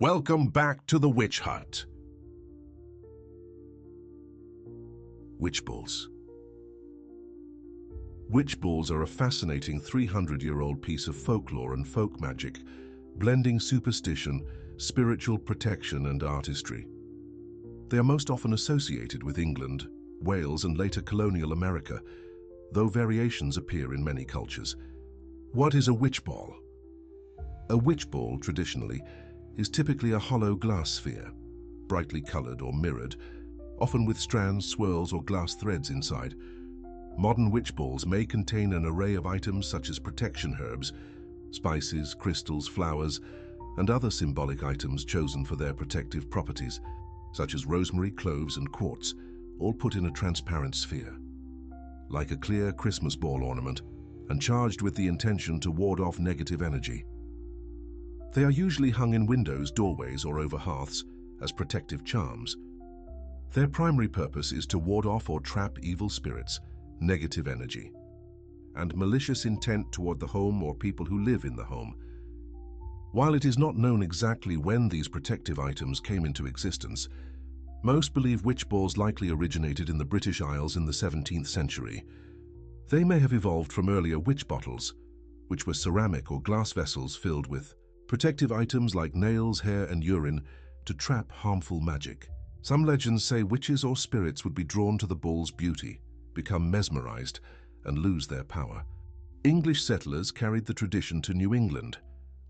Welcome back to the Witch Hut. Witch balls. Witch balls are a fascinating 300-year-old piece of folklore and folk magic, blending superstition, spiritual protection, and artistry. They are most often associated with England, Wales, and later colonial America, though variations appear in many cultures. What is a witch ball? A witch ball, traditionally, is typically a hollow glass sphere, brightly colored or mirrored, often with strands, swirls, or glass threads inside. Modern witch balls may contain an array of items such as protection herbs, spices, crystals, flowers, and other symbolic items chosen for their protective properties, such as rosemary, cloves, and quartz, all put in a transparent sphere, like a clear Christmas ball ornament, and charged with the intention to ward off negative energy. They are usually hung in windows, doorways, or over hearths as protective charms. Their primary purpose is to ward off or trap evil spirits, negative energy, and malicious intent toward the home or people who live in the home. While it is not known exactly when these protective items came into existence, most believe witch balls likely originated in the British Isles in the 17th century. They may have evolved from earlier witch bottles, which were ceramic or glass vessels filled with protective items like nails, hair, and urine to trap harmful magic. Some legends say witches or spirits would be drawn to the ball's beauty, become mesmerized, and lose their power. English settlers carried the tradition to New England,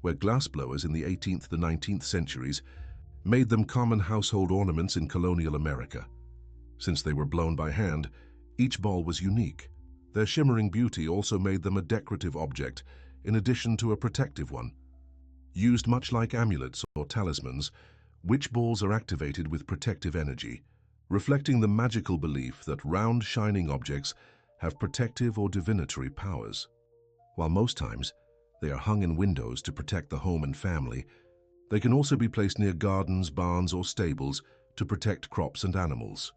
where glassblowers in the 18th to 19th centuries made them common household ornaments in colonial America. Since they were blown by hand, each ball was unique. Their shimmering beauty also made them a decorative object, in addition to a protective one. Used much like amulets or talismans, witch balls are activated with protective energy, reflecting the magical belief that round, shining objects have protective or divinatory powers. While most times they are hung in windows to protect the home and family, they can also be placed near gardens, barns, or stables to protect crops and animals.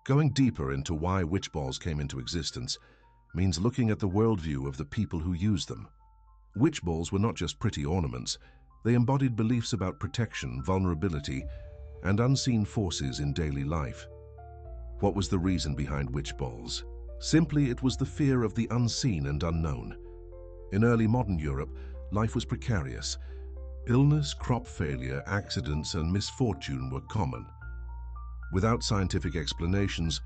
Going deeper into why witch balls came into existence means looking at the worldview of the people who used them. Witch balls were not just pretty ornaments. They embodied beliefs about protection, vulnerability, and unseen forces in daily life. What was the reason behind witch balls? Simply, it was the fear of the unseen and unknown. In early modern Europe, life was precarious. Illness, crop failure, accidents, and misfortune were common. Without scientific explanations,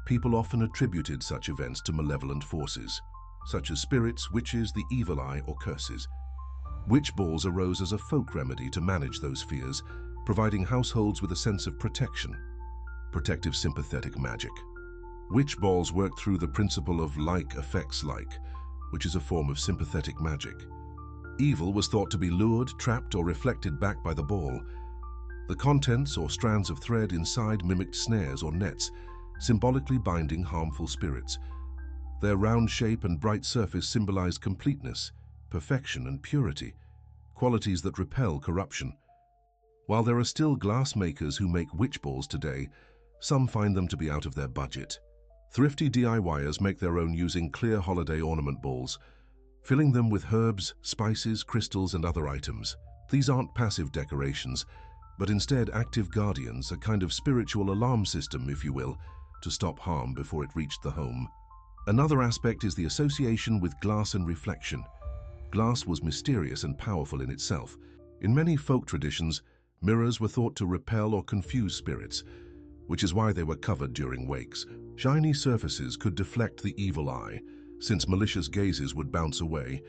people often attributed such events to malevolent forces, such as spirits, witches, the evil eye, or curses. Witch balls arose as a folk remedy to manage those fears, providing households with a sense of protection. Protective sympathetic magic. Witch balls work through the principle of like affects like, which is a form of sympathetic magic. Evil was thought to be lured, trapped, or reflected back by the ball. The contents or strands of thread inside mimicked snares or nets, symbolically binding harmful spirits. Their round shape and bright surface symbolized completeness, perfection, and purity, qualities that repel corruption. While there are still glass makers who make witch balls today, some find them to be out of their budget. Thrifty DIYers make their own using clear holiday ornament balls, filling them with herbs, spices, crystals, and other items. These aren't passive decorations, but instead active guardians, a kind of spiritual alarm system, if you will, to stop harm before it reached the home. Another aspect is the association with glass and reflection. Glass was mysterious and powerful in itself. In many folk traditions, mirrors were thought to repel or confuse spirits, which is why they were covered during wakes. Shiny surfaces could deflect the evil eye, since malicious gazes would bounce away,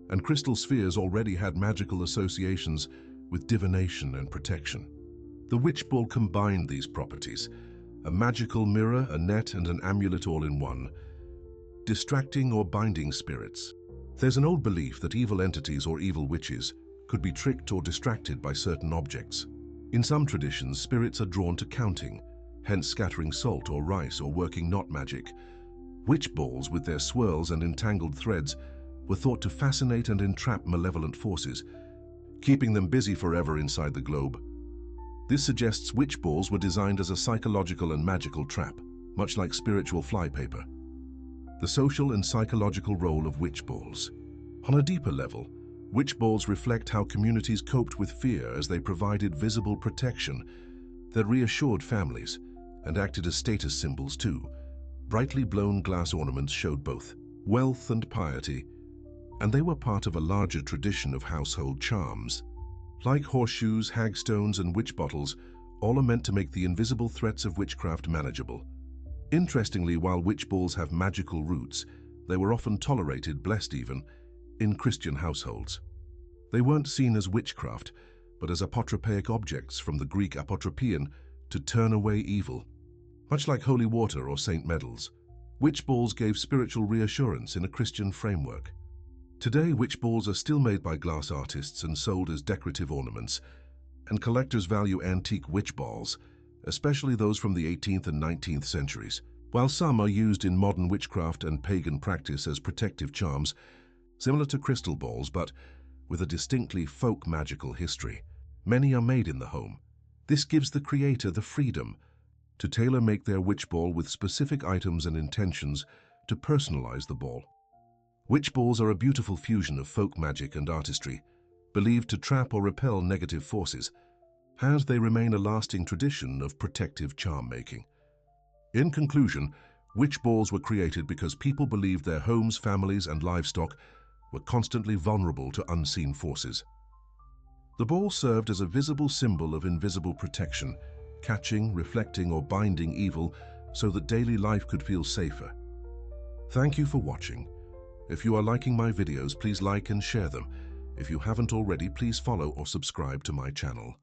and crystal spheres already had magical associations with divination and protection. The witch ball combined these properties, a magical mirror, a net, and an amulet all in one, distracting or binding spirits. There's an old belief that evil entities or evil witches could be tricked or distracted by certain objects. In some traditions, spirits are drawn to counting, hence scattering salt or rice or working knot magic. Witch balls, with their swirls and entangled threads, were thought to fascinate and entrap malevolent forces, keeping them busy forever inside the globe. This suggests witch balls were designed as a psychological and magical trap, much like spiritual flypaper. The social and psychological role of witch balls. On a deeper level, Witch balls reflect how communities coped with fear as they provided visible protection that reassured families and acted as status symbols too. Brightly blown glass ornaments showed both wealth and piety, and they were part of a larger tradition of household charms. Like horseshoes, hagstones, and witch bottles, all are meant to make the invisible threats of witchcraft manageable. Interestingly, while witch balls have magical roots, they were often tolerated, blessed even, in Christian households. They weren't seen as witchcraft, but as apotropaic objects from the Greek apotropion, to turn away evil. Much like holy water or saint medals, witch balls gave spiritual reassurance in a Christian framework. Today, witch balls are still made by glass artists and sold as decorative ornaments, and collectors value antique witch balls, especially those from the 18th and 19th centuries. While some are used in modern witchcraft and pagan practice as protective charms, similar to crystal balls but with a distinctly folk magical history, many are made in the home. This gives the creator the freedom to tailor-make their witch ball with specific items and intentions to personalize the ball. Witch balls are a beautiful fusion of folk magic and artistry, believed to trap or repel negative forces, as they remain a lasting tradition of protective charm making. In conclusion, witch balls were created because people believed their homes, families, and livestock were constantly vulnerable to unseen forces. The ball served as a visible symbol of invisible protection, catching, reflecting, or binding evil so that daily life could feel safer. Thank you for watching. If you are liking my videos, please like and share them. If you haven't already, please follow or subscribe to my channel.